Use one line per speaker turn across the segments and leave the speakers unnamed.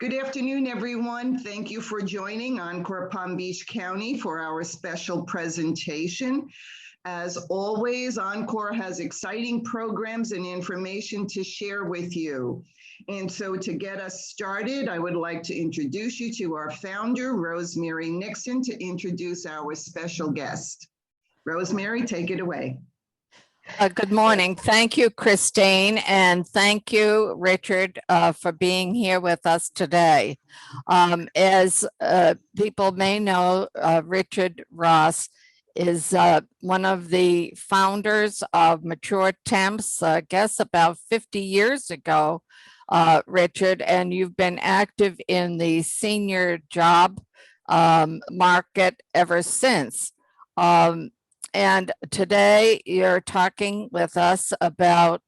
Good afternoon, everyone. Thank you for joining Encore Palm Beach County for our special presentation. As always, Encore has exciting programs and information to share with you. And so to get us started, I would like to introduce you to our founder, Rosemary Nixon, to introduce our special guest. Rosemary, take it away.
Good morning. Thank you, Christine, and thank you, Richard, for being here with us today. As people may know, Richard Ross is one of the founders of Mature Temps, I guess about 50 years ago, Richard, and you've been active in the senior job market ever since. And today you're talking with us about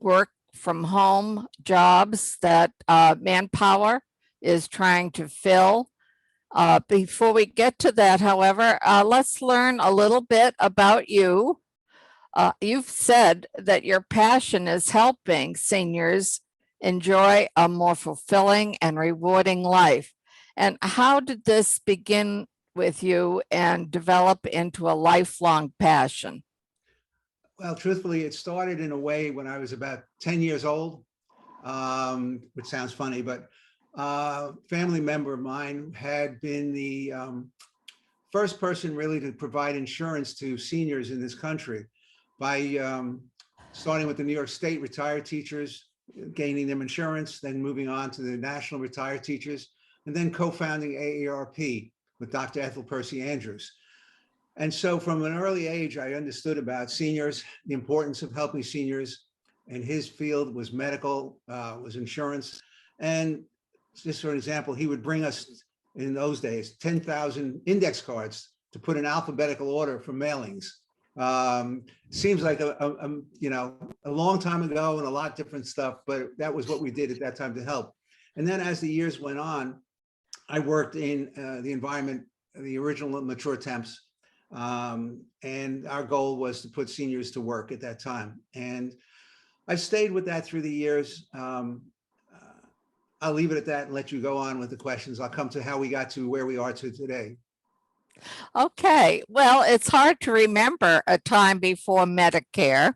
work from home jobs that MANPOWER is trying to fill. Before we get to that, however, let's learn a little bit about you. You've said that your passion is helping seniors enjoy a more fulfilling and rewarding life. And how did this begin with you and develop into a lifelong passion?
Well, truthfully, it started in a way when I was about 10 years old, which sounds funny, but a family member of mine had been the first person really to provide insurance to seniors in this country by starting with the New York State retired teachers, gaining them insurance, then moving on to the national retired teachers, and then co-founding AARP with Dr. Ethel Percy Andrews. And so from an early age, I understood about seniors, the importance of helping seniors, and his field was medical, was insurance. And just for an example, he would bring us, in those days, 10,000 index cards to put in alphabetical order for mailings. Seems like a long time ago and a lot of different stuff, but that was what we did at that time to help. And then as the years went on, I worked in the environment, the original Mature Temps, and our goal was to put seniors to work at that time. And I've stayed with that through the years. I'll leave it at that and let you go on with the questions. I'll come to how we got to where we are to today.
Okay, well, it's hard to remember a time before Medicare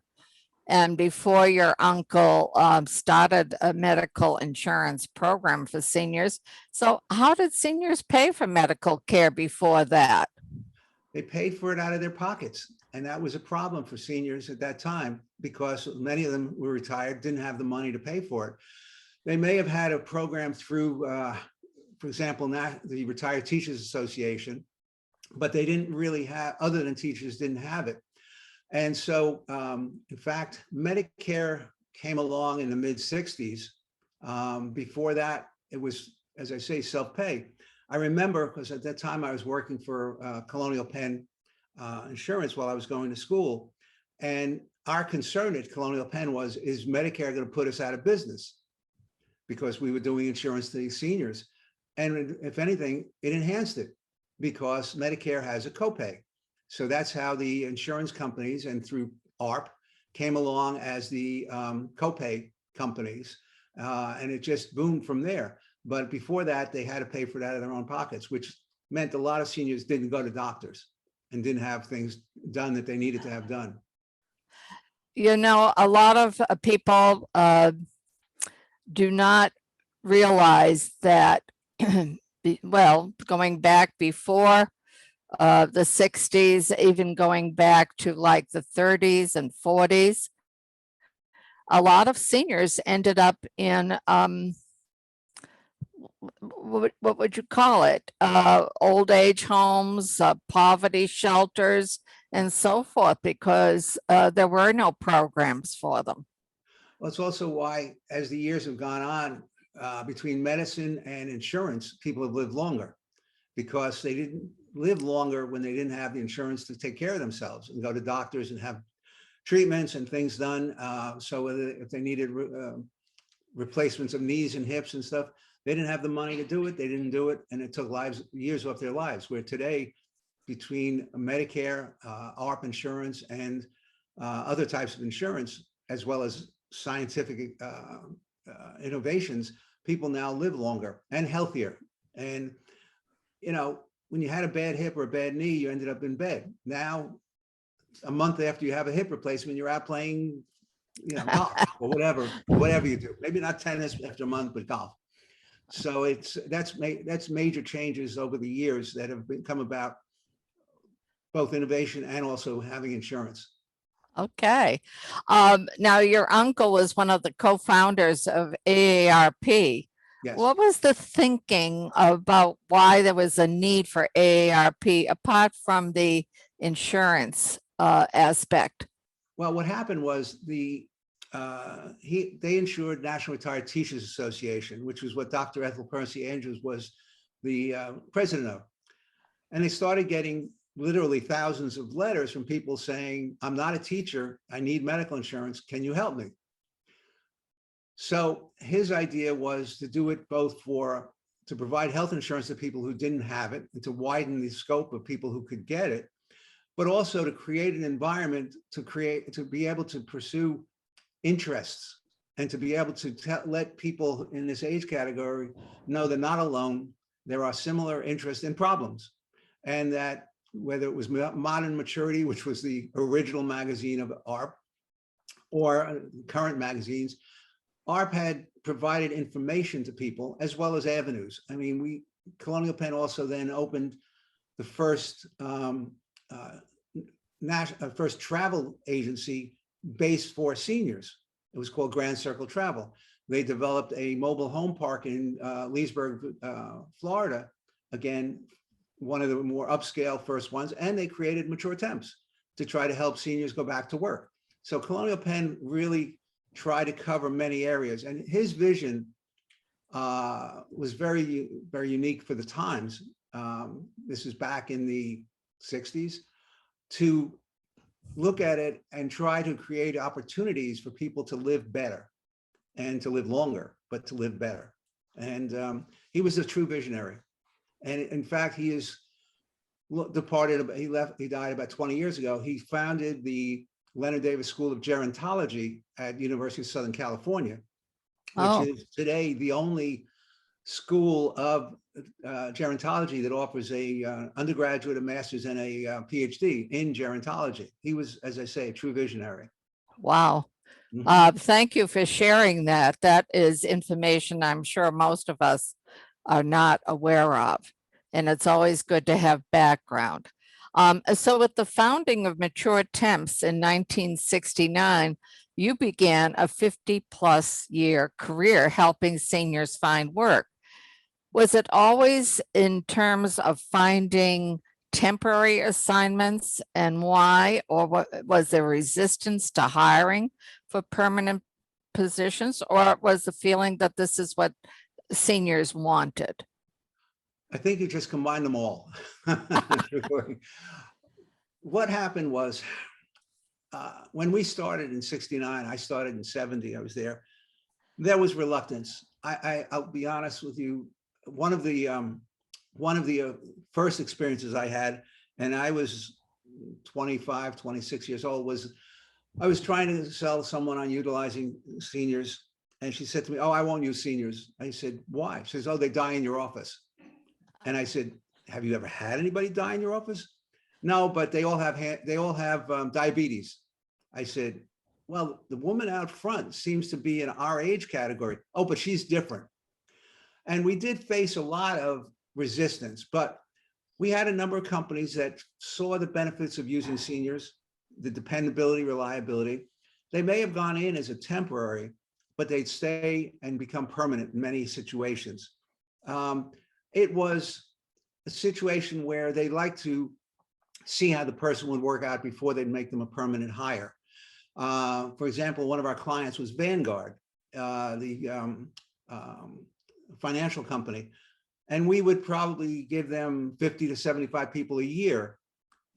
and before your uncle started a medical insurance program for seniors. So how did seniors pay for medical care before that?
They paid for it out of their pockets. And that was a problem for seniors at that time because many of them were retired, didn't have the money to pay for it. They may have had a program through, for example, the Retired Teachers Association, but they didn't really have, other than teachers, didn't have it. And so, in fact, Medicare came along in the mid-60s. Before that, it was, as I say, self-pay. I remember, because at that time I was working for Colonial Penn Insurance while I was going to school. And our concern at Colonial Penn was, is Medicare going to put us out of business? Because we were doing insurance to these seniors. And if anything, it enhanced it because Medicare has a copay. So that's how the insurance companies and through AARP came along as the copay companies. And it just boomed from there. But before that, they had to pay for that out of their own pockets, which meant a lot of seniors didn't go to doctors and didn't have things done that they needed to have done.
You know, a lot of people do not realize that, well, going back before the 60s, even going back to like the 30s and 40s, a lot of seniors ended up in, what would you call it? Old age homes, poverty shelters, and so forth, because there were no programs for them.
Well, it's also why, as the years have gone on, between medicine and insurance, people have lived longer because they didn't live longer when they didn't have the insurance to take care of themselves and go to doctors and have treatments and things done. So if they needed replacements of knees and hips and stuff, they didn't have the money to do it. They didn't do it. And it took years off their lives, where today, between Medicare, AARP insurance, and other types of insurance, as well as scientific innovations, people now live longer and healthier. And, you know, when you had a bad hip or a bad knee, you ended up in bed. Now, a month after you have a hip replacement, you're out playing, you know, golf or whatever you do. Maybe not tennis after a month, but golf. So that's major changes over the years that have come about, both innovation and also having insurance.
Okay. Now, your uncle was one of the co-founders of AARP.
Yes.
What was the thinking about why there was a need for AARP apart from the insurance aspect?
Well, what happened was they insured National Retired Teachers Association, which was what Dr. Ethel Percy Andrews was the president of. And they started getting literally thousands of letters from people saying, I'm not a teacher, I need medical insurance, can you help me? So his idea was to do it both to provide health insurance to people who didn't have it and to widen the scope of people who could get it, but also to create an environment to be able to pursue interests and to be able to let people in this age category know they're not alone. There are similar interests and problems. And that whether it was Modern Maturity, which was the original magazine of AARP, or current magazines, AARP had provided information to people as well as avenues. I mean, Colonial Penn also then opened the first first travel agency based for seniors. It was called Grand Circle Travel. They developed a mobile home park in Leesburg, Florida, again, one of the more upscale first ones, and they created Mature Temps to try to help seniors go back to work. So Colonial Penn really tried to cover many areas, and his vision was very, very unique for the times. This is back in the 60s, to look at it and try to create opportunities for people to live better and to live longer, but to live better. And he was a true visionary. And in fact, he is departed, he died about 20 years ago. He founded the Leonard Davis School of Gerontology at University of Southern California, which is today the only school of gerontology that offers a undergraduate, a master's, and a PhD in gerontology. He was, as I say, a true visionary.
Wow. Thank you for sharing that. That is information I'm sure most of us are not aware of, and it's always good to have background. So with the founding of Mature Temps in 1969, you began a 50+ year career helping seniors find work. Was it always in terms of finding temporary assignments, and why? Or what was there resistance to hiring for permanent positions, or was the feeling that this is what seniors wanted?
I think you just combined them all. What happened was, when we started in 69, I started in 70, I was there was reluctance. I'll be honest with you. One of the first experiences I had, and I was 25, 26 years old, was I was trying to sell someone on utilizing seniors. And she said to me, "Oh, I won't use seniors." I said, "Why?" She says, "Oh, they die in your office." And I said, "Have you ever had anybody die in your office?" "No, but they all have diabetes." I said, "Well, the woman out front seems to be in our age category." "Oh, but she's different." And we did face a lot of resistance, but we had a number of companies that saw the benefits of using seniors, the dependability, reliability. They may have gone in as a temporary, but they'd stay and become permanent in many situations. It was a situation where they like to see how the person would work out before they'd make them a permanent hire. For example, one of our clients was Vanguard, the financial company, and we would probably give them 50 to 75 people a year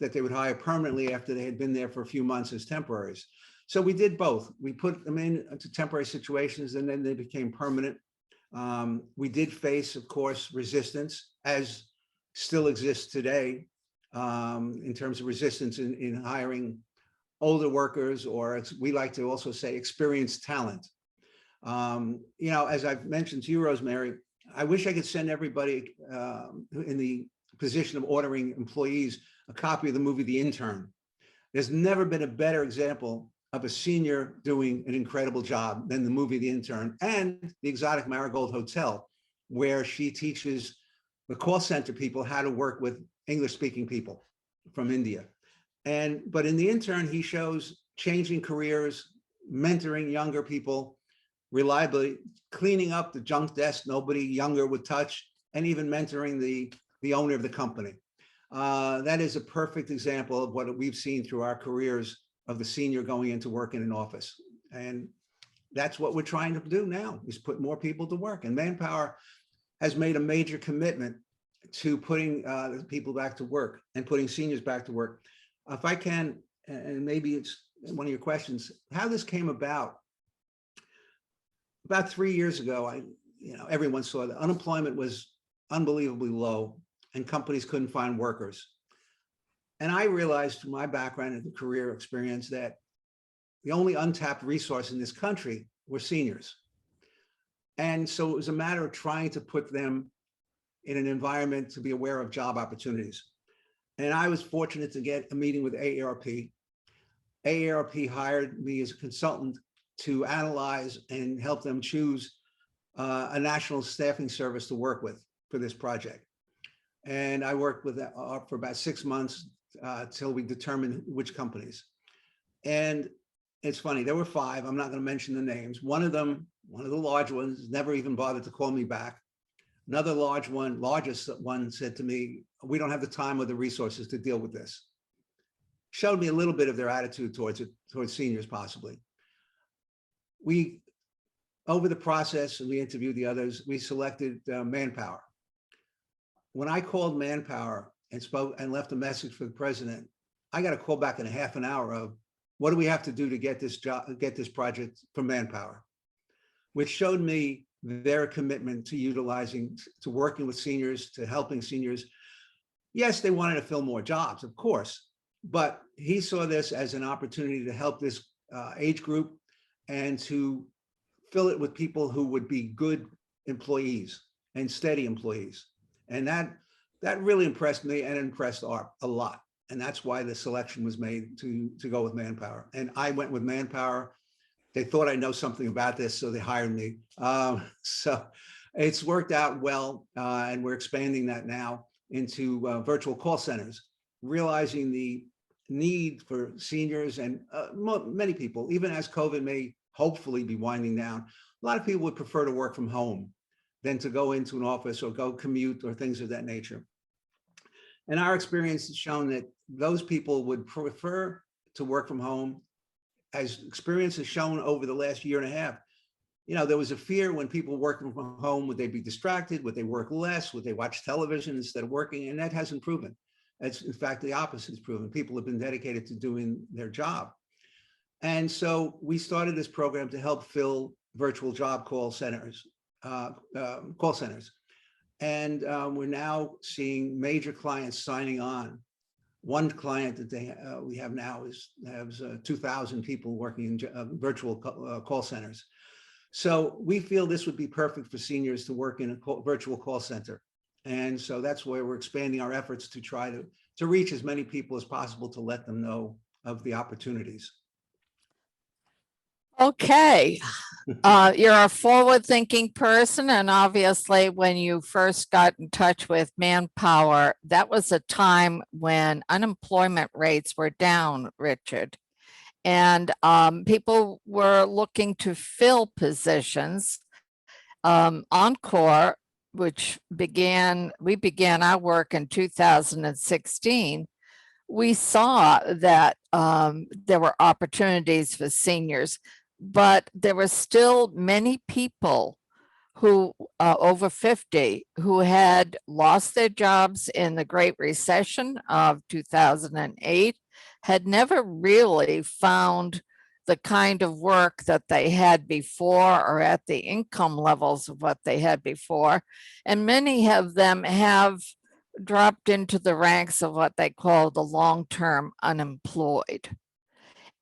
that they would hire permanently after they had been there for a few months as temporaries. So we did both. We put them into temporary situations, and then they became permanent. We did face, of course, resistance, as still exists today, in terms of resistance in hiring older workers, or as we like to also say, experienced talent. You know, as I've mentioned to you, Rosemary, I wish I could send everybody in the position of ordering employees a copy of the movie The Intern. There's never been a better example of a senior doing an incredible job than the movie The Intern and the Exotic Marigold Hotel, where she teaches the call center people how to work with English-speaking people from India. But in The Intern, he shows changing careers, mentoring younger people, reliably cleaning up the junk desk nobody younger would touch, and even mentoring the owner of the company. That is a perfect example of what we've seen through our careers of the senior going into work in an office. And that's what we're trying to do now, is put more people to work. And Manpower has made a major commitment to putting people back to work and putting seniors back to work. If I can, and maybe it's one of your questions, how this came about 3 years ago, everyone saw that unemployment was unbelievably low and companies couldn't find workers. And I realized from my background and career experience that the only untapped resource in this country were seniors. And so it was a matter of trying to put them in an environment to be aware of job opportunities. And I was fortunate to get a meeting with AARP. AARP hired me as a consultant to analyze and help them choose a national staffing service to work with for this project. And I worked with that for about 6 months till we determined which companies. And it's funny, there were 5, I'm not going to mention the names. One of them, one of the large ones, never even bothered to call me back. Another largest one said to me, we don't have the time or the resources to deal with this. Showed me a little bit of their attitude towards seniors, possibly. We, over the process, and we interviewed the others, we selected Manpower. When I called Manpower and spoke and left a message for the president, I got a call back in a half an hour of, what do we have to do to get this project from Manpower? Which showed me their commitment to working with seniors, to helping seniors. Yes, they wanted to fill more jobs, of course, but he saw this as an opportunity to help this age group and to fill it with people who would be good employees and steady employees. And that really impressed me and impressed ARP a lot. And that's why the selection was made to go with Manpower. And I went with Manpower. They thought I know something about this, so they hired me. So it's worked out well, and we're expanding that now into virtual call centers, realizing the need for seniors and many people, even as COVID may hopefully be winding down. A lot of people would prefer to work from home than to go into an office or go commute or things of that nature. And our experience has shown that those people would prefer to work from home. As experience has shown over the last year and a half, there was a fear when people working from home, would they be distracted? Would they work less? Would they watch television instead of working? And that hasn't proven. It's, in fact, the opposite is proven. People have been dedicated to doing their job. And so we started this program to help fill virtual job call centers. And we're now seeing major clients signing on. One client that we have now has 2,000 people working in virtual call centers. So we feel this would be perfect for seniors to work in a virtual call center. And so that's where we're expanding our efforts to try to reach as many people as possible to let them know of the opportunities.
Okay. You're a forward-thinking person, and obviously when you first got in touch with Manpower, that was a time when unemployment rates were down, Richard, and people were looking to fill positions. Encore, which we began our work in 2016, we saw that there were opportunities for seniors, but there were still many people who over 50 who had lost their jobs in the Great Recession of 2008, had never really found the kind of work that they had before or at the income levels of what they had before. And many of them have dropped into the ranks of what they call the long-term unemployed.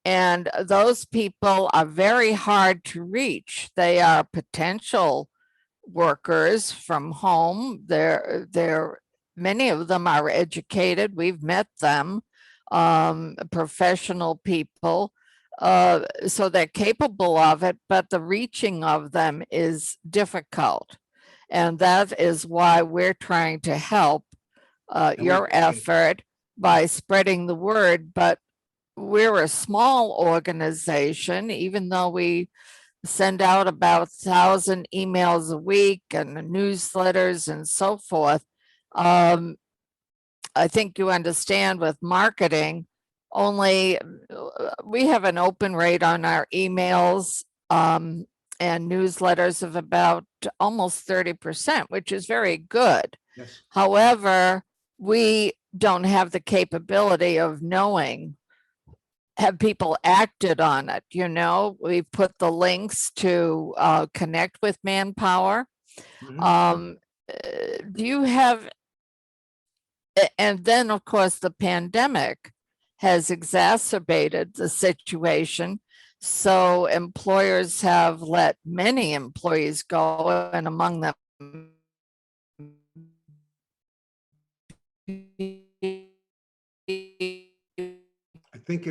And those people are very hard to reach. They are potential workers from home. Many of them are educated. We've met them, professional people. So they're capable of it, but the reaching of them is difficult. And that is why we're trying to help your effort by spreading the word. But we're a small organization, even though we send out about 1,000 emails a week and newsletters and so forth. I think you understand with marketing, only we have an open rate on our emails and newsletters of about almost 30%, which is very good.
Yes.
However, we don't have the capability of knowing, have people acted on it? You know, we've put the links to connect with Manpower.
Mhm.
Do you have, and then of course the pandemic has exacerbated the situation. So employers have let many employees go, and among them
I think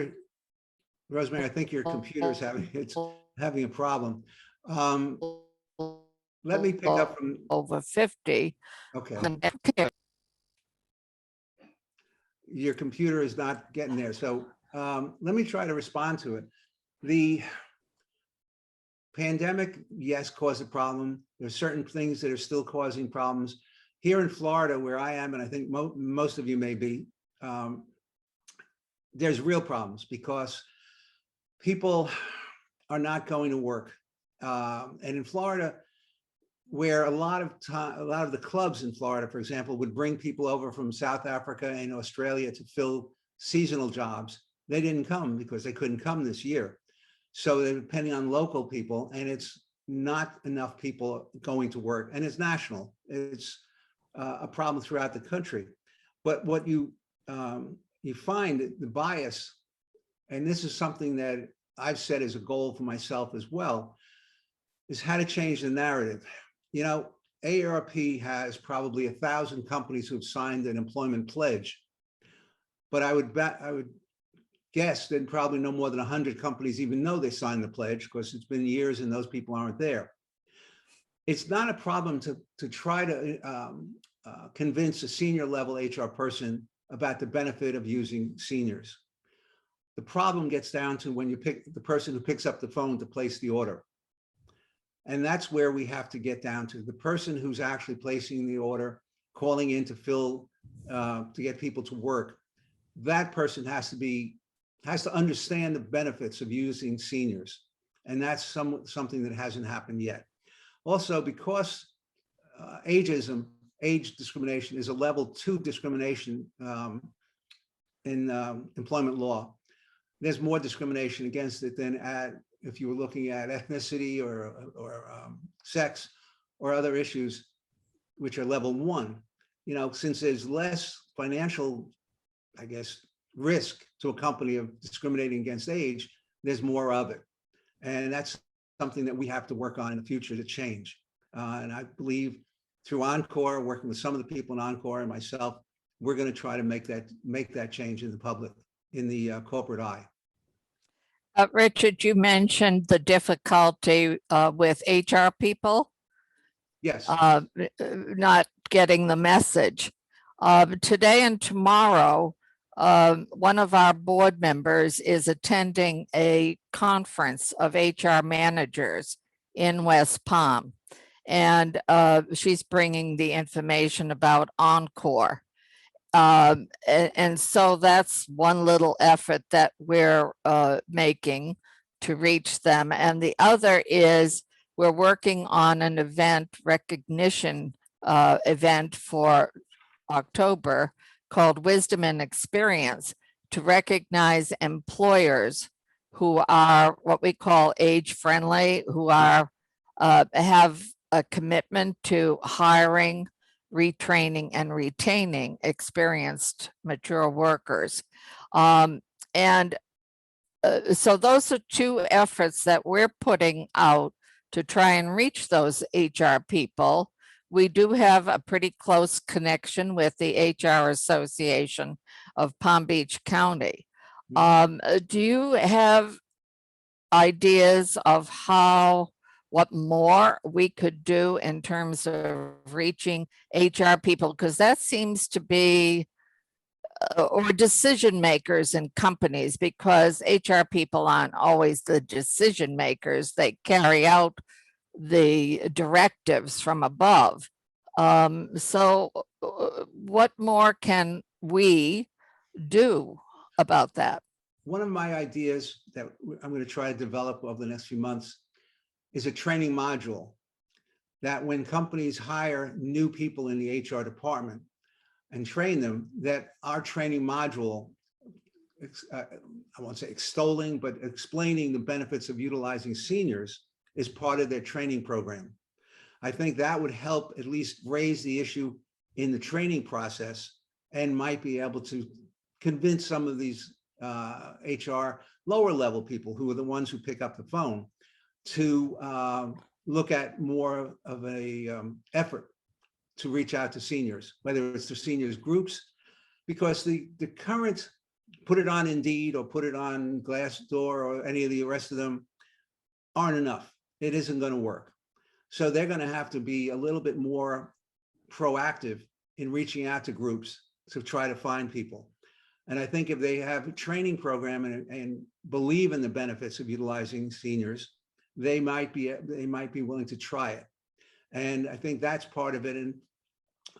Rosemary, I think your computer's having a problem. Let me pick up from,
over 50.
okay. Your computer is not getting there. So let me try to respond to it. The pandemic, yes, caused a problem. There's certain things that are still causing problems. Here in Florida, where I am, and I think most of you may be, there's real problems because people are not going to work. And in Florida, where a lot of the clubs in Florida, for example, would bring people over from South Africa and Australia to fill seasonal jobs, they didn't come because they couldn't come this year. So they're depending on local people, and it's not enough people going to work, and it's national. It's a problem throughout the country. But what you find, the bias, and this is something that I've set as a goal for myself as well, is how to change the narrative. You know, AARP has probably 1,000 companies who've signed an employment pledge, but I would guess that probably no more than 100 companies even know they signed the pledge, because it's been years and those people aren't there. It's not a problem to try to convince a senior level HR person about the benefit of using seniors. The problem gets down to when you pick the person who picks up the phone to place the order. And that's where we have to get down to the person who's actually placing the order, calling in to fill, to get people to work. That person has to understand the benefits of using seniors. And that's something that hasn't happened yet. Also, because age discrimination is a level 2 discrimination in employment law, there's more discrimination against it than if you were looking at ethnicity or sex or other issues, which are level 1. You know, since there's less financial, I guess, risk to a company of discriminating against age, there's more of it. And that's something that we have to work on in the future to change. And I believe through Encore, working with some of the people in Encore and myself, we're going to try to make that change in the public, in the corporate eye.
Richard, you mentioned the difficulty with HR people.
Yes.
Not getting the message. Today and tomorrow, one of our board members is attending a conference of HR managers in West Palm. And she's bringing the information about Encore. And so that's one little effort that we're making to reach them. And the other is we're working on an event recognition event for October called Wisdom and Experience, to recognize employers who are what we call age friendly, who are have a commitment to hiring, retraining, and retaining experienced mature workers. And so those are two efforts that we're putting out to try and reach those HR people. We do have a pretty close connection with the HR Association of Palm Beach County. Do you have ideas of what more we could do in terms of reaching HR people? Because that seems to be or decision makers in companies, because HR people aren't always the decision makers. They carry out the directives from above. So what more can we do about that?
One of my ideas that I'm going to try to develop over the next few months is a training module that when companies hire new people in the HR department and train them, that our training module, I won't say extolling, but explaining the benefits of utilizing seniors is part of their training program. I think that would help at least raise the issue in the training process and might be able to convince some of these HR lower level people who are the ones who pick up the phone to look at more of a effort to reach out to seniors, whether it's the seniors groups, because the current, put it on Indeed or put it on Glassdoor or any of the rest of them aren't enough. It isn't going to work. So they're going to have to be a little bit more proactive in reaching out to groups to try to find people. And I think if they have a training program and believe in the benefits of utilizing seniors, they might be willing to try it. And I think that's part of it. And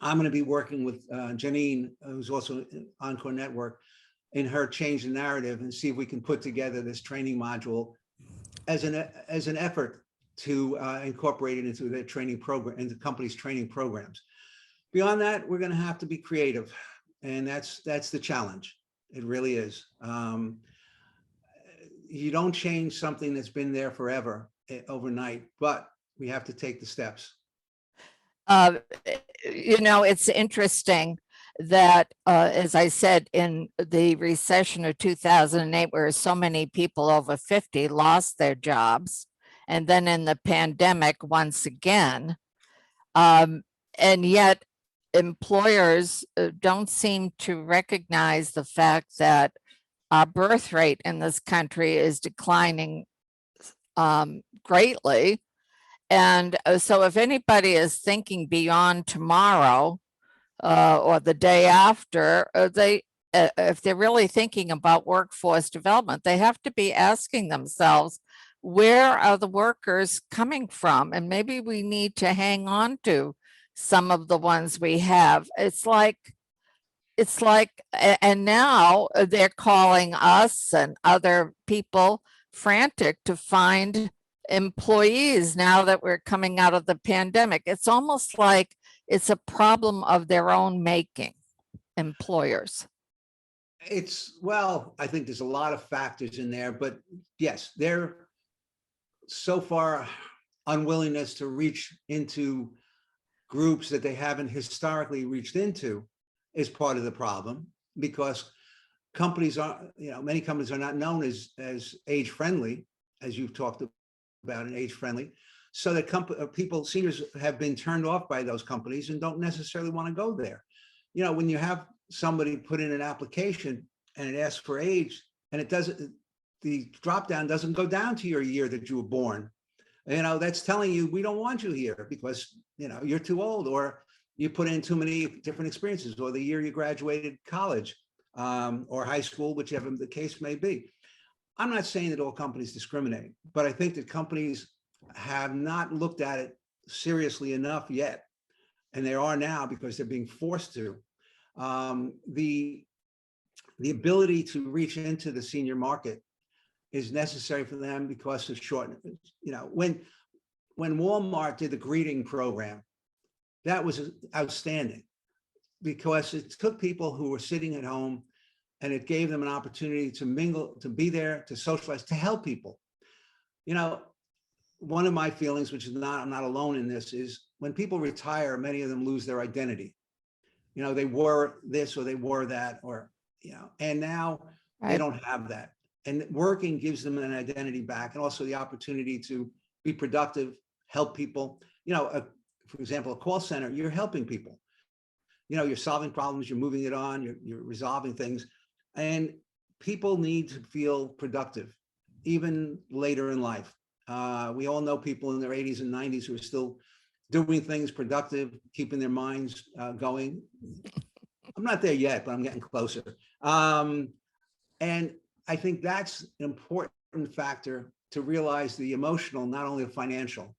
I'm going to be working with Janine, who's also Encore Network, in her Change the Narrative, and see if we can put together this training module as an effort to incorporate it into their training program, into companies' training programs. Beyond that, we're going to have to be creative, and that's the challenge. It really is. You don't change something that's been there forever overnight, but we have to take the steps.
You know, it's interesting that, as I said, in the recession of 2008, where so many people over 50 lost their jobs, and then in the pandemic once again, and yet employers don't seem to recognize the fact that our birth rate in this country is declining greatly. And so if anybody is thinking beyond tomorrow or the day after, if they're really thinking about workforce development, they have to be asking themselves, where are the workers coming from? And maybe we need to hang on to some of the ones we have. It's like, and now they're calling us and other people frantic to find employees now that we're coming out of the pandemic. It's almost like it's a problem of their own making, employers.
Well, I think there's a lot of factors in there, but yes, they're so far unwillingness to reach into groups that they haven't historically reached into is part of the problem, because companies are, many companies are not known as age friendly, as you've talked about, an age friendly, so that seniors have been turned off by those companies and don't necessarily want to go there. When you have somebody put in an application and it asks for age, and it doesn't, the drop down doesn't go down to your year that you were born, that's telling you we don't want you here because you're too old, or you put in too many different experiences, or the year you graduated college or high school, whichever the case may be. I'm not saying that all companies discriminate, but I think that companies have not looked at it seriously enough yet. And they are now, because they're being forced to. The ability to reach into the senior market is necessary for them because of when Walmart did the greeting program, that was outstanding, because it took people who were sitting at home and it gave them an opportunity to mingle, to be there, to socialize, to help people. One of my feelings, which is I'm not alone in this, is when people retire, many of them lose their identity. They were this or they were that, or, and now they don't have that. And working gives them an identity back, and also the opportunity to be productive, help people. For example, a call center, you're helping people. You're solving problems, you're moving it on, you're resolving things. And people need to feel productive, even later in life. We all know people in their 80s and 90s who are still doing things productive, keeping their minds going. I'm not there yet, but I'm getting closer. And I think that's an important factor to realize the emotional, not only the financial.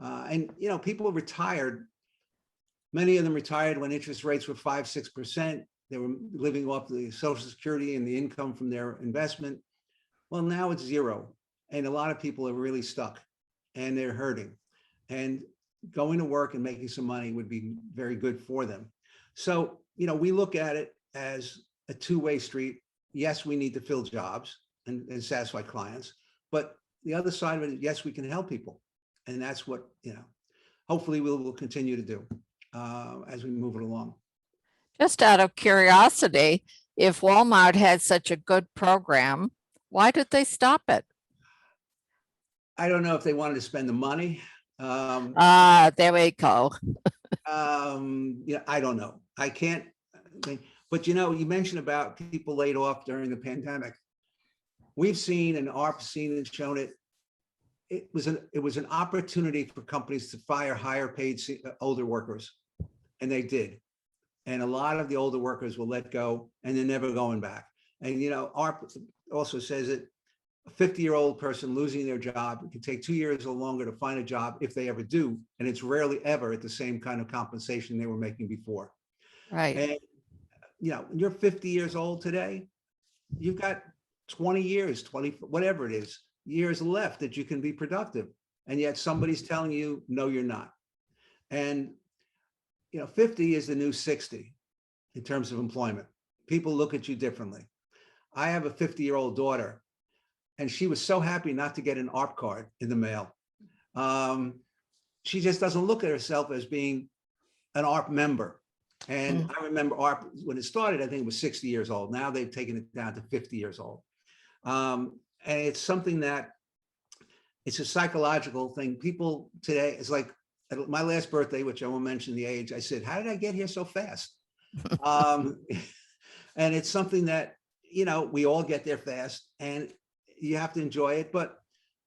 And people retired. Many of them retired when interest rates were 5-6%. They were living off the Social Security and the income from their investment. Well, now it's zero. And a lot of people are really stuck and they're hurting. And going to work and making some money would be very good for them. So, we look at it as a two-way street. Yes, we need to fill jobs and satisfy clients. But the other side of it, yes, we can help people. And that's what, hopefully we'll continue to do as we move it along.
Just out of curiosity, if Walmart had such a good program, why did they stop it?
I don't know if they wanted to spend the money.
There we go.
I don't know. I can't. But you mentioned about people laid off during the pandemic. We've seen, and ARP seen and shown it. It was an opportunity for companies to fire higher paid older workers, and they did. And a lot of the older workers will let go, and they're never going back. And ARP also says that a 50-year-old person losing their job, it can take 2 years or longer to find a job if they ever do, and it's rarely ever at the same kind of compensation they were making before.
Right.
And you're 50 years old today, you've got 20 years, 20, whatever it is, years left that you can be productive. And yet somebody's telling you, no, you're not. And 50 is the new 60 in terms of employment. People look at you differently. I have a 50-year-old daughter, and she was so happy not to get an ARP card in the mail. She just doesn't look at herself as being an ARP member. And I remember ARP, when it started, I think it was 60 years old. Now they've taken it down to 50 years old. And it's something that, it's a psychological thing. People today, it's like at my last birthday, which I won't mention the age, I said, how did I get here so fast? And it's something that, we all get there fast, and you have to enjoy it, but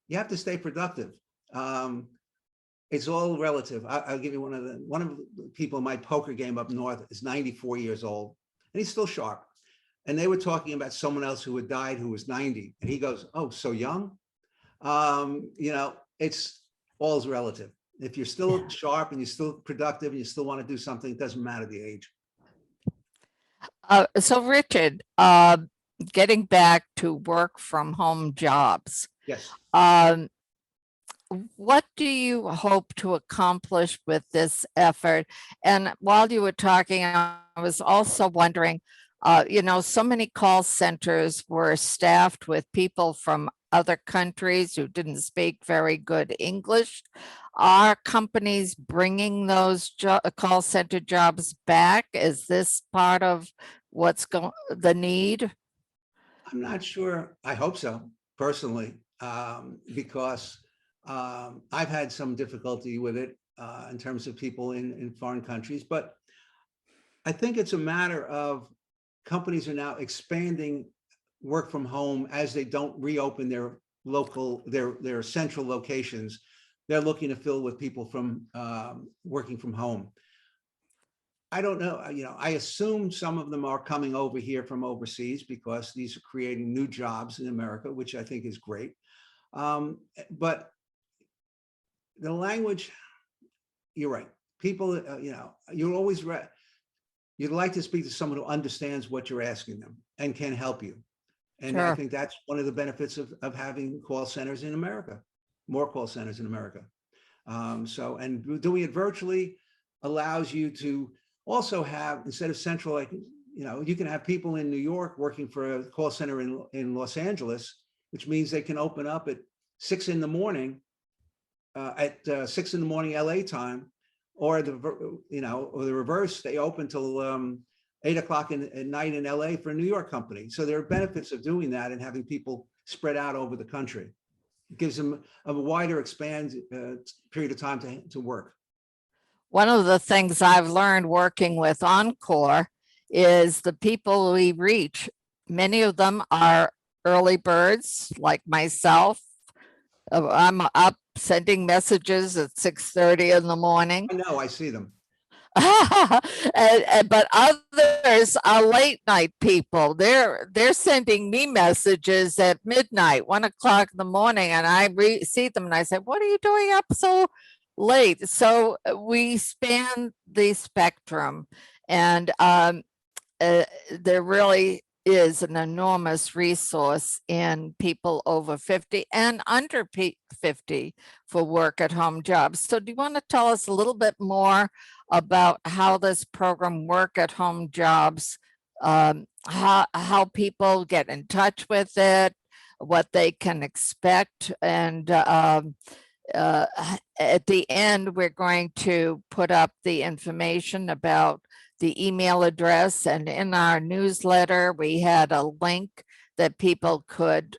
you have to stay productive. It's all relative. I'll give you one of the people in my poker game up north is 94 years old, and he's still sharp. And they were talking about someone else who had died who was 90, and he goes, "Oh, so young?" It's all's relative. If you're still sharp and you're still productive and you still want to do something, it doesn't matter the age.
So Richard, getting back to work from home jobs.
Yes.
What do you hope to accomplish with this effort? And while you were talking, I was also wondering, so many call centers were staffed with people from other countries who didn't speak very good English. Are companies bringing those call center jobs back? Is this part of what's the need?
I'm not sure. I hope so, personally, because I've had some difficulty with it in terms of people in foreign countries, but I think it's a matter of companies are now expanding work from home as they don't reopen their their central locations. They're looking to fill with people from working from home. I don't know, I assume some of them are coming over here from overseas because these are creating new jobs in America, which I think is great. But the language, you're right. People, you're always right. You'd like to speak to someone who understands what you're asking them and can help you. And
Sure.
I think that's one of the benefits of having call centers in America, more call centers in America. And doing it virtually allows you to also have, instead of central, like, you can have people in New York working for a call center in Los Angeles, which means they can open up at 6 in the morning, at 6 in the morning LA time, or the reverse, they open till 8 o'clock at night in LA for a New York company. So there are benefits of doing that and having people spread out over the country. It gives them a wider period of time to work.
One of the things I've learned working with Encore is the people we reach. Many of them are early birds like myself. I'm up sending messages at 6:30 in the morning.
I know, I see them.
But others are late night people. They're sending me messages at midnight, 1 o'clock in the morning, and I see them and I say, "What are you doing up so late?" So we span the spectrum, and there really is an enormous resource in people over 50 and under 50 for work at home jobs. So do you want to tell us a little bit more about how this program work at home jobs, how people get in touch with it, what they can expect, and at the end, we're going to put up the information about the email address, and in our newsletter, we had a link that people could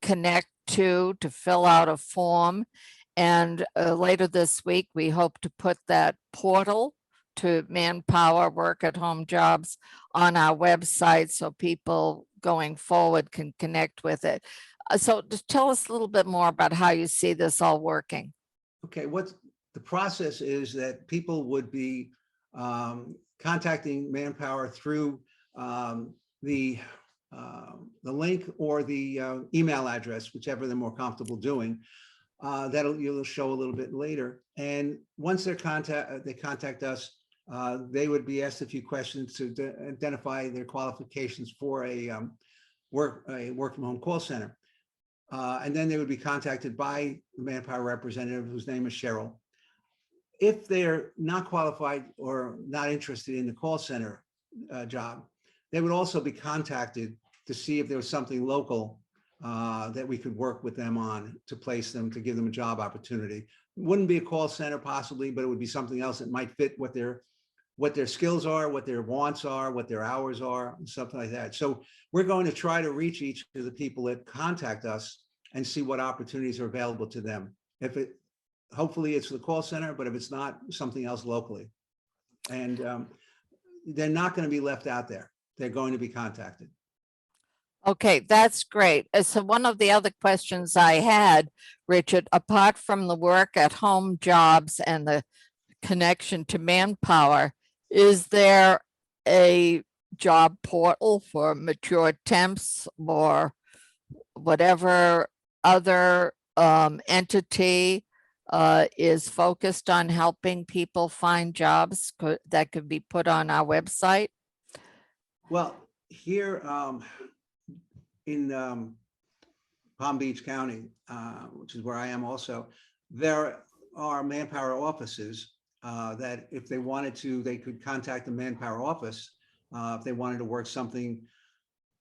connect to fill out a form. And later this week, we hope to put that portal to Manpower Work at Home Jobs on our website so people going forward can connect with it. So just tell us a little bit more about how you see this all working.
Okay, what the process is that people would be contacting Manpower through the link or the email address, whichever they're more comfortable doing. You'll show a little bit later. And once they contact us, they would be asked a few questions to identify their qualifications for a work from home call center. And then they would be contacted by the Manpower representative, whose name is Cheryl. If they're not qualified or not interested in the call center job, they would also be contacted to see if there was something local that we could work with them on to place them, to give them a job opportunity. It wouldn't be a call center possibly, but it would be something else that might fit what their skills are, what their wants are, what their hours are, and something like that. So we're going to try to reach each of the people that contact us and see what opportunities are available to them. Hopefully it's the call center, but if it's not, something else locally. And they're not going to be left out there. They're going to be contacted.
Okay, that's great. So one of the other questions I had, Richard, apart from the work at home jobs and the connection to Manpower, is there a job portal for mature temps or whatever other entity is focused on helping people find jobs that could be put on our website?
Well, here in Palm Beach County, which is where I am also, there are Manpower offices that if they wanted to, they could contact the Manpower office if they wanted to work something,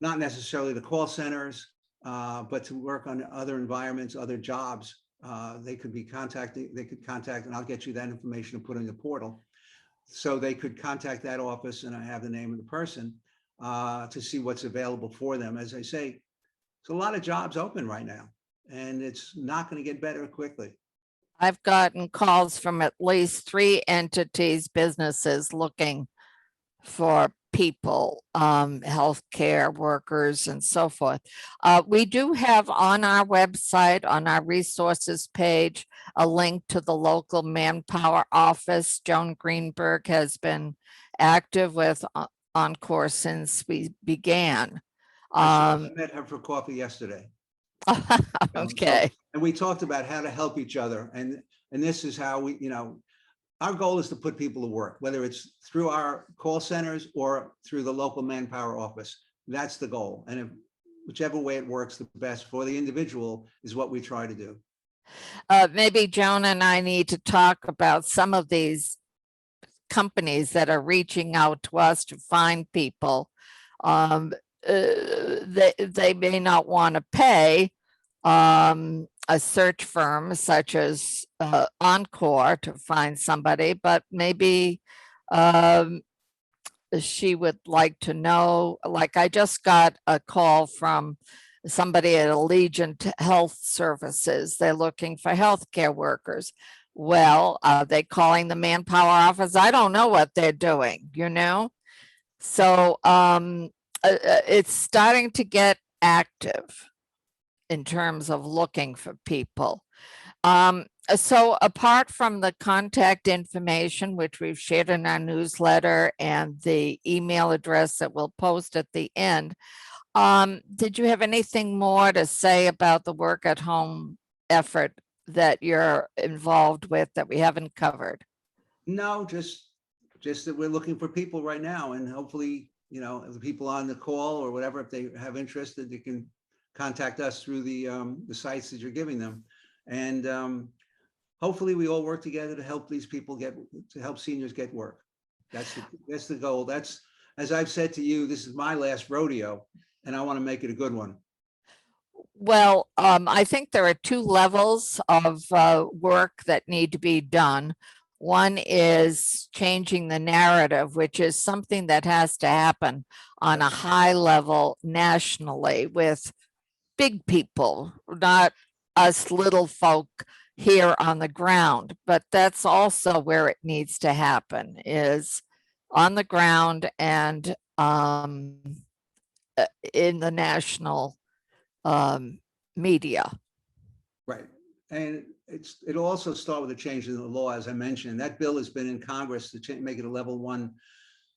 not necessarily the call centers, but to work on other environments, other jobs. They could contact, and I'll get you that information and put in the portal. So they could contact that office, and I have the name of the person to see what's available for them. As I say, there's a lot of jobs open right now, and it's not going to get better quickly.
I've gotten calls from at least 3 entities, businesses looking for people, healthcare workers and so forth. We do have on our website, on our resources page, a link to the local Manpower office. Joan Greenberg has been active with Encore since we began.
I met her for coffee yesterday.
Okay.
And we talked about how to help each other. And this is how we, our goal is to put people to work, whether it's through our call centers or through the local Manpower office. That's the goal. And whichever way it works the best for the individual is what we try to do.
Maybe Joan and I need to talk about some of these companies that are reaching out to us to find people. They may not want to pay a search firm such as Encore to find somebody, but maybe she would like to know, like I just got a call from somebody at Allegiant Health Services, they're looking for healthcare workers. Well, are they calling the manpower office? I don't know what they're doing, you know? So it's starting to get active in terms of looking for people. So apart from the contact information, which we've shared in our newsletter, and the email address that we'll post at the end, did you have anything more to say about the work at home effort that you're involved with that we haven't covered?
No, just that we're looking for people right now, and hopefully, the people on the call or whatever, if they have interest, that they can contact us through the sites that you're giving them. And hopefully we all work together to help these people help seniors get work. That's the goal. That's, as I've said to you, this is my last rodeo, and I want to make it a good one.
Well, I think there are two levels of work that need to be done. One is changing the narrative, which is something that has to happen on a high level nationally with big people, not us little folk here on the ground. But that's also where it needs to happen, is on the ground and in the national media.
Right. And it'll also start with a change in the law, as I mentioned. That bill has been in Congress to make it a level 1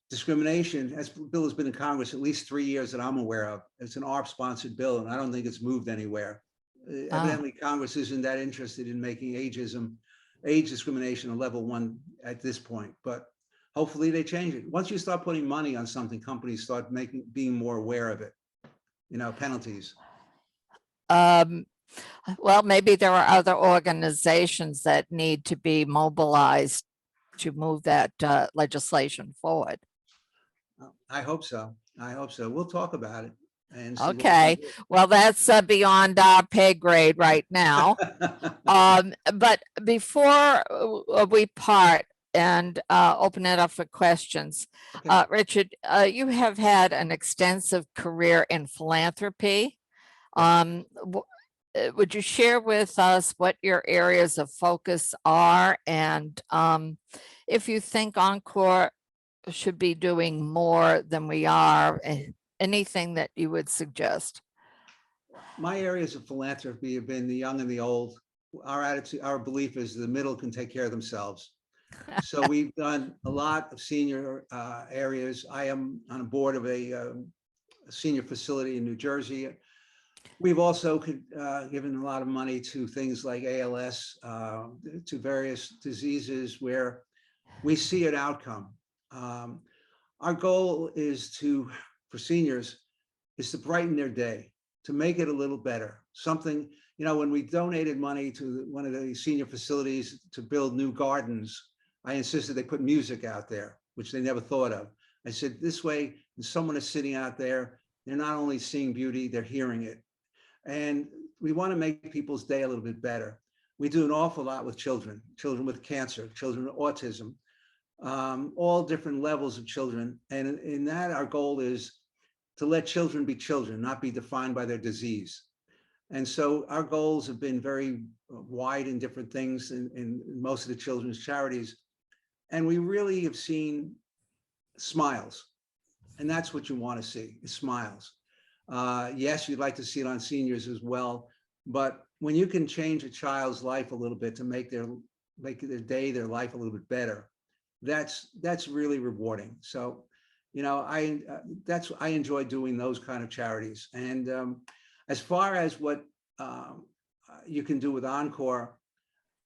discrimination. That bill has been in Congress at least 3 years that I'm aware of. It's an ARP-sponsored bill, and I don't think it's moved anywhere. Evidently, Congress isn't that interested in making age discrimination a level 1 at this point, but hopefully they change it. Once you start putting money on something, companies start being more aware of it, penalties.
Well, maybe there are other organizations that need to be mobilized to move that legislation forward.
I hope so. We'll talk about it. And see
okay, well, that's beyond our pay grade right now. But before we part and open it up for questions, okay. Richard, you have had an extensive career in philanthropy. Would you share with us what your areas of focus are, and if you think Encore should be doing more than we are, anything that you would suggest?
My areas of philanthropy have been the young and the old. Our attitude, our belief is the middle can take care of themselves. So we've done a lot of senior areas. I am on a board of a senior facility in New Jersey. We've also given a lot of money to things like ALS, to various diseases where we see an outcome. Our goal is for seniors, is to brighten their day, to make it a little better. Something, when we donated money to one of the senior facilities to build new gardens, I insisted they put music out there, which they never thought of. I said, this way, when someone is sitting out there, they're not only seeing beauty, they're hearing it. And we want to make people's day a little bit better. We do an awful lot with children with cancer, children with autism, all different levels of children. And in that, our goal is to let children be children, not be defined by their disease. And so our goals have been very wide in different things in most of the children's charities. And we really have seen smiles. And that's what you want to see, is smiles. Yes, you'd like to see it on seniors as well, but when you can change a child's life a little bit to make their day, their life a little bit better, that's really rewarding. So, I enjoy doing those kind of charities. And as far as what you can do with Encore,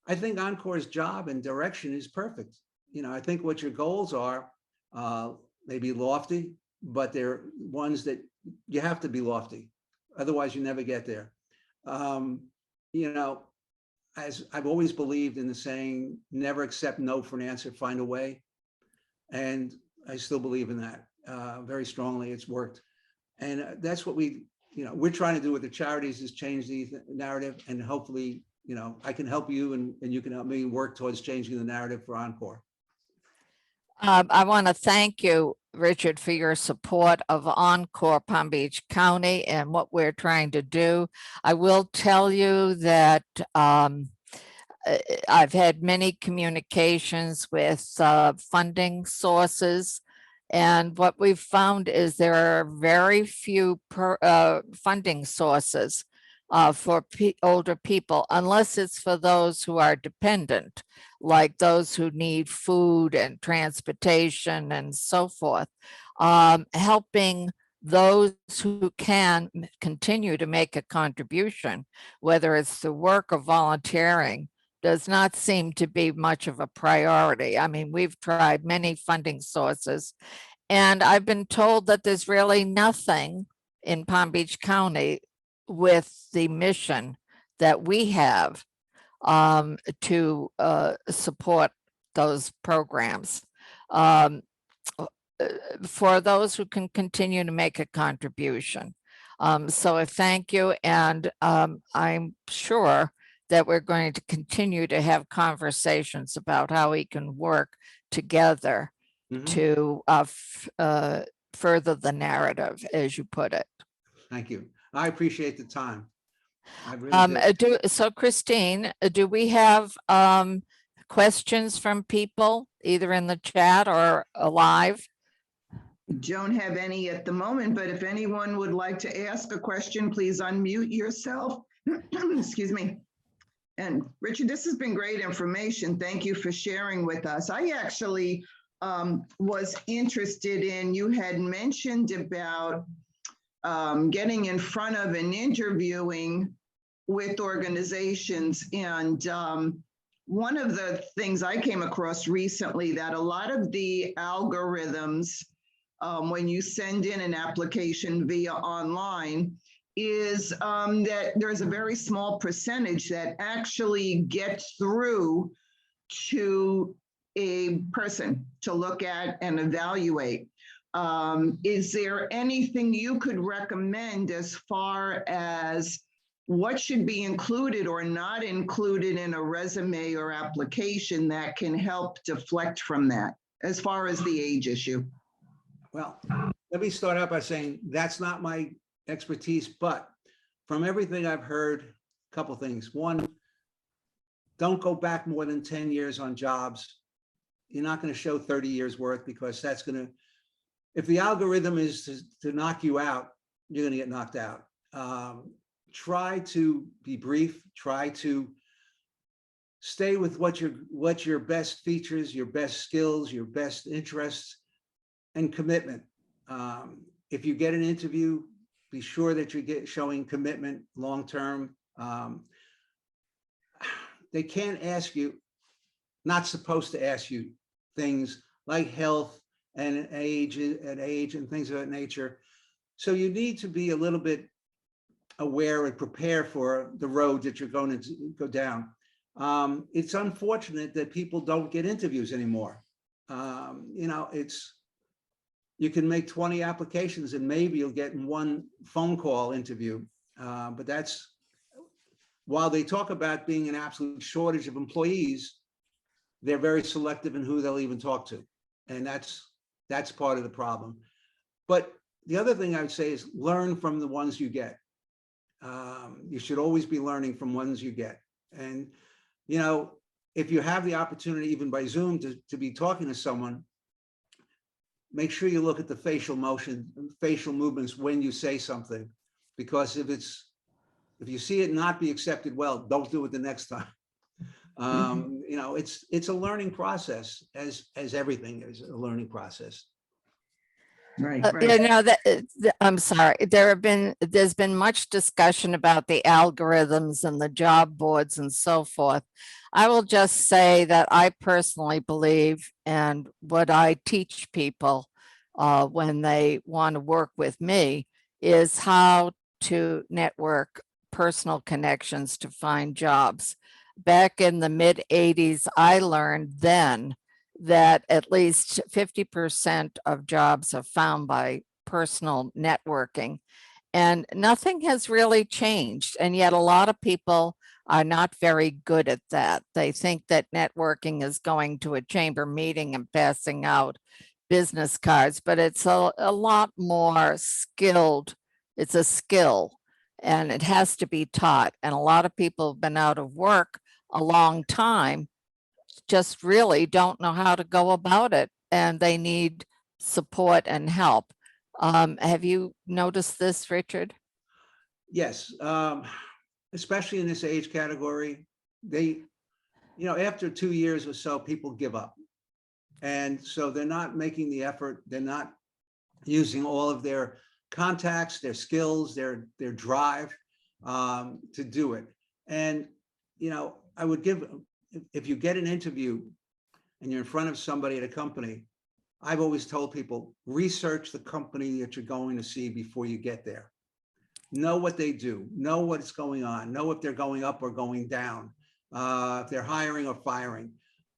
I think Encore's job and direction is perfect. I think what your goals are may be lofty, but they're ones that you have to be lofty. Otherwise, you never get there. As I've always believed in the saying, never accept no for an answer, find a way. And I still believe in that very strongly. It's worked. And that's what we're trying to do with the charities, is change the narrative. And hopefully, I can help you and you can help me work towards changing the narrative for Encore.
I want to thank you, Richard, for your support of Encore Palm Beach County and what we're trying to do. I will tell you that I've had many communications with funding sources. And what we've found is there are very few funding sources for older people, unless it's for those who are dependent, like those who need food and transportation and so forth. Helping those who can continue to make a contribution, whether it's the work or volunteering, does not seem to be much of a priority. I mean, we've tried many funding sources, and I've been told that there's really nothing in Palm Beach County with the mission that we have to support those programs for those who can continue to make a contribution. So I thank you, and I'm sure that we're going to continue to have conversations about how we can work together to further the narrative, as you put it.
Thank you. I appreciate the time. I really do.
So Christine, do we have questions from people either in the chat or live?
Don't have any at the moment, but if anyone would like to ask a question, please unmute yourself. Excuse me. And Richard, this has been great information. Thank you for sharing with us. I actually was interested in, you had mentioned about getting in front of and interviewing with organizations. And one of the things I came across recently, that a lot of the algorithms, when you send in an application via online, is that there's a very small percentage that actually gets through to a person to look at and evaluate. Is there anything you could recommend as far as what should be included or not included in a resume or application that can help deflect from that, as far as the age issue?
Well, let me start out by saying that's not my expertise, but from everything I've heard, a couple things. One, don't go back more than 10 years on jobs. You're not going to show 30 years worth, because that's going to, if the algorithm is to knock you out, you're going to get knocked out. Try to be brief. Try to stay with what your best features, your best skills, your best interests, and commitment. If you get an interview, be sure that you're showing commitment long-term. They can't ask you, not supposed to ask you things like health and age and things of that nature. So you need to be a little bit aware and prepare for the road that you're going to go down. It's unfortunate that people don't get interviews anymore. You know, you can make 20 applications and maybe you'll get one phone call interview. But that's, while they talk about being an absolute shortage of employees, they're very selective in who they'll even talk to. And that's part of the problem. But the other thing I would say is learn from the ones you get. You should always be learning from ones you get. And, you know, if you have the opportunity, even by Zoom, to be talking to someone, make sure you look at the facial movements when you say something, because if you see it not be accepted well, don't do it the next time. You know, it's a learning process, as everything is a learning process.
Right,
You know, I'm sorry, there's been much discussion about the algorithms and the job boards and so forth. I will just say that I personally believe, and what I teach people when they want to work with me, is how to network personal connections to find jobs. Back in the mid 80s, I learned then that at least 50% of jobs are found by personal networking. And nothing has really changed. And yet a lot of people are not very good at that. They think that networking is going to a chamber meeting and passing out business cards, but it's a lot more skilled. It's a skill and it has to be taught. And a lot of people have been out of work a long time, just really don't know how to go about it, and they need support and help. Have you noticed this, Richard?
Yes, especially in this age category, they, after 2 years or so, people give up. And so they're not making the effort. They're not using all of their contacts, their skills, their drive to do it. And, I would give, if you get an interview and you're in front of somebody at a company, I've always told people, research the company that you're going to see before you get there. Know what they do, know what's going on, know if they're going up or going down, if they're hiring or firing.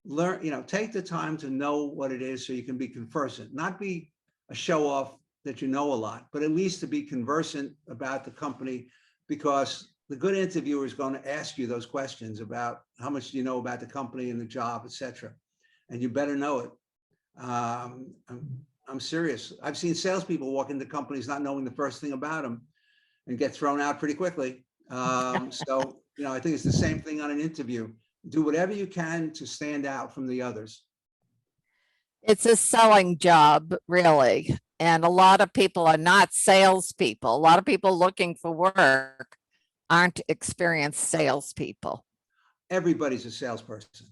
Learn, take the time to know what it is so you can be conversant, not be a show off that you know a lot, but at least to be conversant about the company, because the good interviewer is going to ask you those questions about how much do you know about the company and the job, etc. And you better know it. I'm serious. I've seen salespeople walk into companies not knowing the first thing about them and get thrown out pretty quickly. So, I think it's the same thing on an interview. Do whatever you can to stand out from the others.
It's a selling job, really. And a lot of people are not salespeople. A lot of people looking for work aren't experienced salespeople.
Everybody's a salesperson.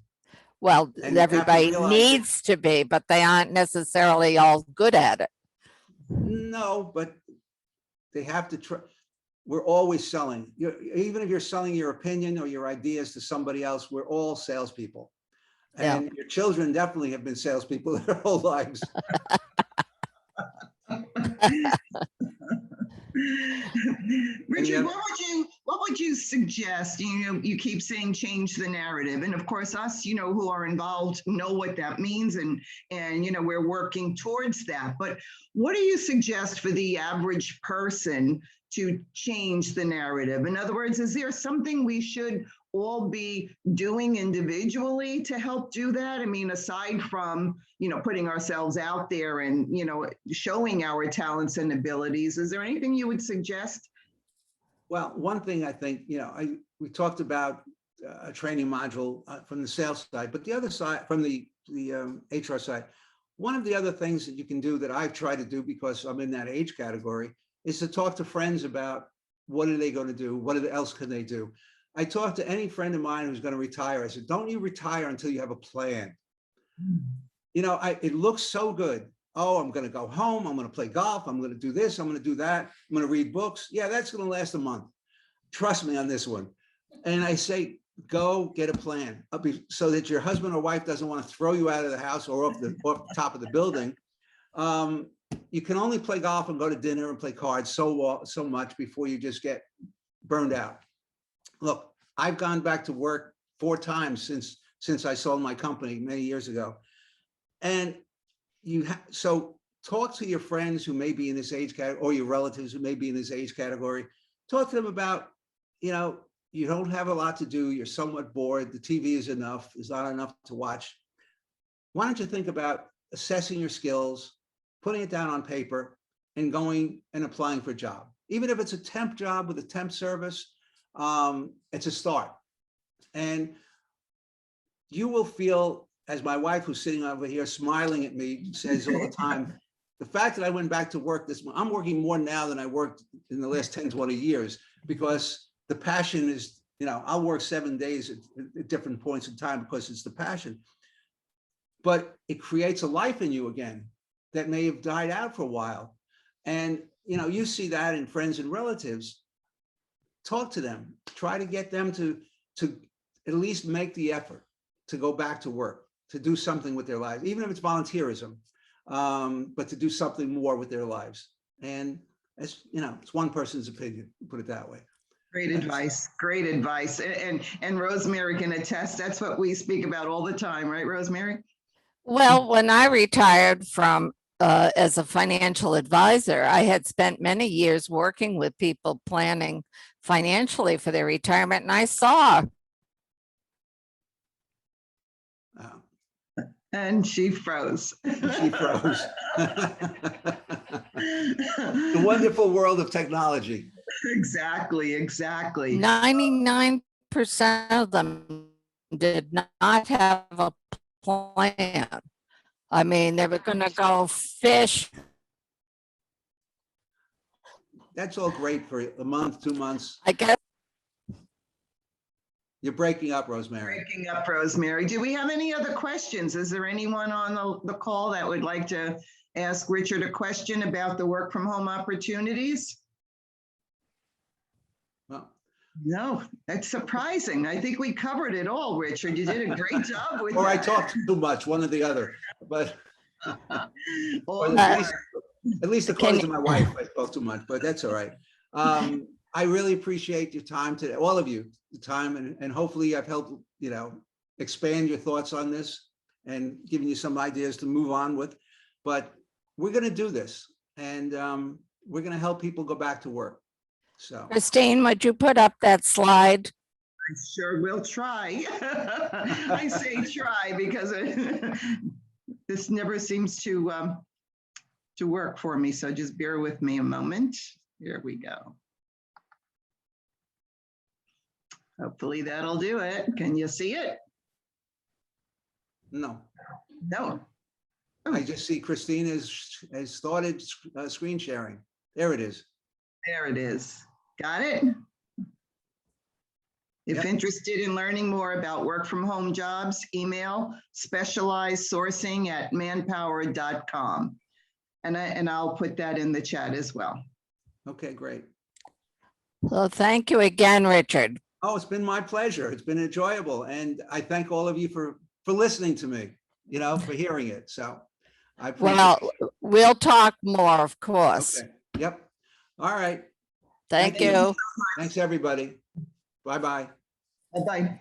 Well,
And you have to
everybody
realize
needs to be, but they aren't necessarily all good at it.
No, but they have to try. We're always selling. Even if you're selling your opinion or your ideas to somebody else, we're all salespeople. And
Yeah.
your children definitely have been salespeople their whole lives.
Richard, what would you suggest? You keep saying change the narrative, and of course us, who are involved know what that means, and we're working towards that. But what do you suggest for the average person to change the narrative? In other words, is there something we should all be doing individually to help do that? I mean, aside from, putting ourselves out there and, showing our talents and abilities, is there anything you would suggest?
Well, one thing I think, we talked about a training module from the sales side, but the other side, from the HR side, one of the other things that you can do that I've tried to do because I'm in that age category is to talk to friends about what are they going to do? What else can they do? I talked to any friend of mine who's going to retire. I said, don't you retire until you have a plan. It looks so good. Oh, I'm going to go home. I'm going to play golf. I'm going to do this. I'm going to do that. I'm going to read books. Yeah, that's going to last a month. Trust me on this one. And I say, go get a plan so that your husband or wife doesn't want to throw you out of the house or off the top of the building. You can only play golf and go to dinner and play cards so much before you just get burned out. Look, I've gone back to work 4 times since I sold my company many years ago. And so talk to your friends who may be in this age category, or your relatives who may be in this age category. Talk to them about, you don't have a lot to do. You're somewhat bored. The TV is enough. There's not enough to watch. Why don't you think about assessing your skills, putting it down on paper, and going and applying for a job? Even if it's a temp job with a temp service, it's a start. And you will feel, as my wife, who's sitting over here smiling at me, says all the time, the fact that I went back to work this month, I'm working more now than I worked in the last 10, 20 years, because the passion is, I'll work 7 days at different points in time because it's the passion. But it creates a life in you again that may have died out for a while. And, you see that in friends and relatives. Talk to them, try to get them to at least make the effort to go back to work, to do something with their lives, even if it's volunteerism, but to do something more with their lives. And it's one person's opinion, put it that way.
Great advice. Great advice. And Rosemary can attest. That's what we speak about all the time, right, Rosemary?
Well, when I retired from as a financial advisor. I had spent many years working with people planning financially for their retirement, and I saw
And she froze.
She froze. The wonderful world of technology.
Exactly, exactly.
99% of them did not have a plan. I mean, they were going to go fish.
That's all great for a month, 2 months.
I guess
You're breaking up, Rosemary.
Breaking up, Rosemary. Do we have any other questions? Is there anyone on the call that would like to ask Richard a question about the work from home opportunities?
Well,
No, that's surprising. I think we covered it all, Richard. You did a great job with
or I
that.
talked too much, one or the other, but
All
at least according to
Can-
my wife, I spoke too much, but that's all right. I really appreciate your time today, all of you, the time, and hopefully I've helped, expand your thoughts on this and giving you some ideas to move on with. But we're going to do this, and we're going to help people go back to work. So
Christine, would you put up that slide?
I sure will try. I say try because this never seems to work for me. So just bear with me a moment. Here we go. Hopefully that'll do it. Can you see it?
no,
No.
I just see Christine has started screen sharing. There it is.
There it is. Got it? If
Yep.
interested in learning more about work from home jobs, email specializedsourcing@manpower.com. And I'll put that in the chat as well.
Okay, great.
Well, thank you again, Richard.
Oh, it's been my pleasure. It's been enjoyable. And I thank all of you for listening to me, for hearing it. So I appreciate
Well, we'll talk more, of course.
Okay. Yep. All right.
Thank
Thank you.
you.
Thanks, everybody. Bye-bye.
Bye-bye.